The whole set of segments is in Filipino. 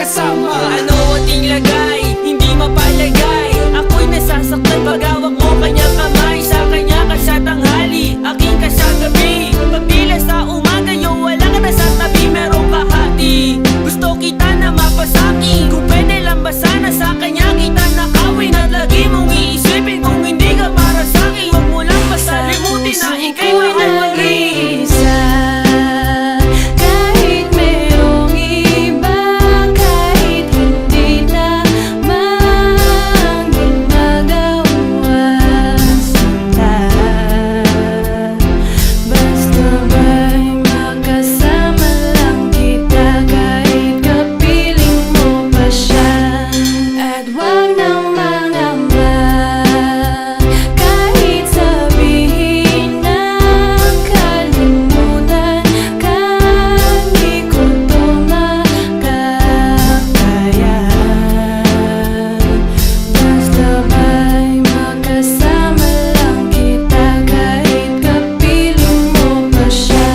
kasama. Ano ating lagay, hindi mapalagay. Ako'y nasasaktan pag hawak mo kanyang kamay. Sa kanya ka siya tanghali, aking ka siya gabi. Pagpila sa umaga, yung wala ka na sa tabi. Merong kahati, gusto kita na mapasaki. Kung pwede lang ba sana sa kanya kita nakawin. At lagi mong iisipin kung hindi ka para sa'kin. Huwag mo lang masalimutin na ika'y mahal mag-isa. Kahit merong iba, kahit hindi tamang ginagawa sinta. Basta ba'y makasama lang kita, kahit kapiling mo pa siya. At wag nang mangamba, kahit sabihin na kalimutan ka, di ko to makakayahan. Basta ba'y makasama lang kita, kahit kapiling mo pa siya.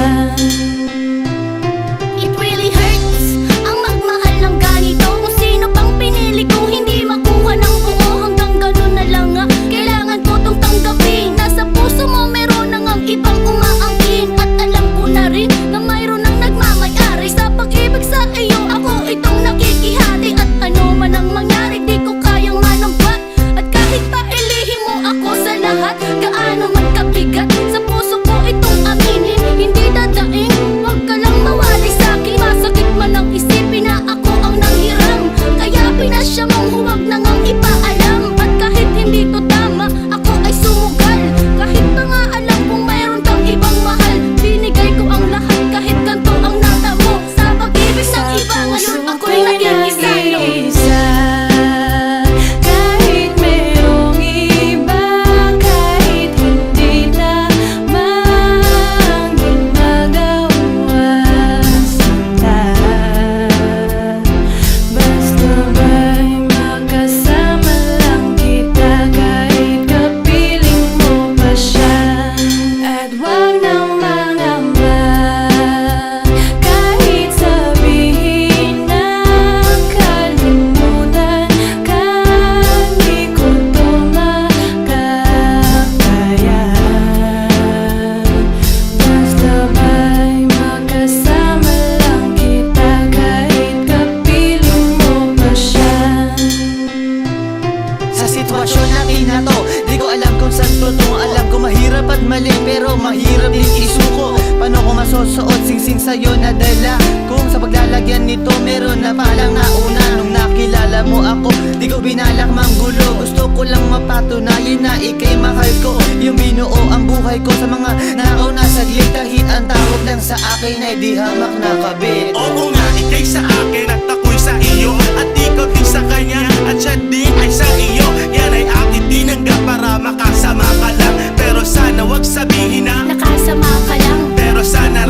It really hurts ang magmahal ng ganito. Kung sino pang pinili kong hindi makuha ng buo. Hanggang ganun na lang nga, kailangan ko tong tanggapin. Nasa puso mo meron nang ang ibang umaangkin. At alam ko na rin na mayroon nang nagmamayari sa pag-ibig sa iyo. Ako itong nakikihati. At ano man ang mangyari, di ko kayang manambat. At kahit pa ilihim mo ako sa lahat, gaano man kabigat, sa puso ko itong aminin. Hindi dadaing, wag ka lang mawali sa'kin. Masakit man ang isipin na ako ang nanghiram. Kaya pinasya mong huwag nang ang ipaalam. At kahit hindi to tama, ako ay sumugal. Kahit na nga alam kong mayroon kang ibang mahal, binigay ko ang lahat kahit ganito ang natamo. Sa pag-ibig ng iba ngayon ako'y naging isa, no? Kahit merong iba, kahit hindi tamang ginagawa sinta. Basta ba'y makasama lang kita, kahit kapiling mo pa siya. At wag nang mangamba, kahit sabihin na kalimutan ka, di ko to makakayahan. Basta ba'y makasama lang kita, kahit kapiling mo pa siya. Sa sitwasyon natin na to, di ko alam kung saan totoo. Alam ko mahirap at mali, pero mahirap din isuko. Paano ko masusuot singsing sa'yo na dala? Kung sa paglalagyan nito meron na palang nauna. Nung nakilala mo ako, di ko binalak manggulo. Gusto ko lang mapatunayan na ika'y mahal ko. Yung binuo ang buhay ko sa mga nauna saglit. Kahit ang tawag lang sa akin ay di hamak na kabit. Oo nga, ika'y sa akin at ako'y sa iyo. At ikaw din sa kanya at siya din ay sa iyo. Yan ay akin tinanggap para makasama ka lang. Pero sana wag sabihin na Nakasama ka lang. pero sana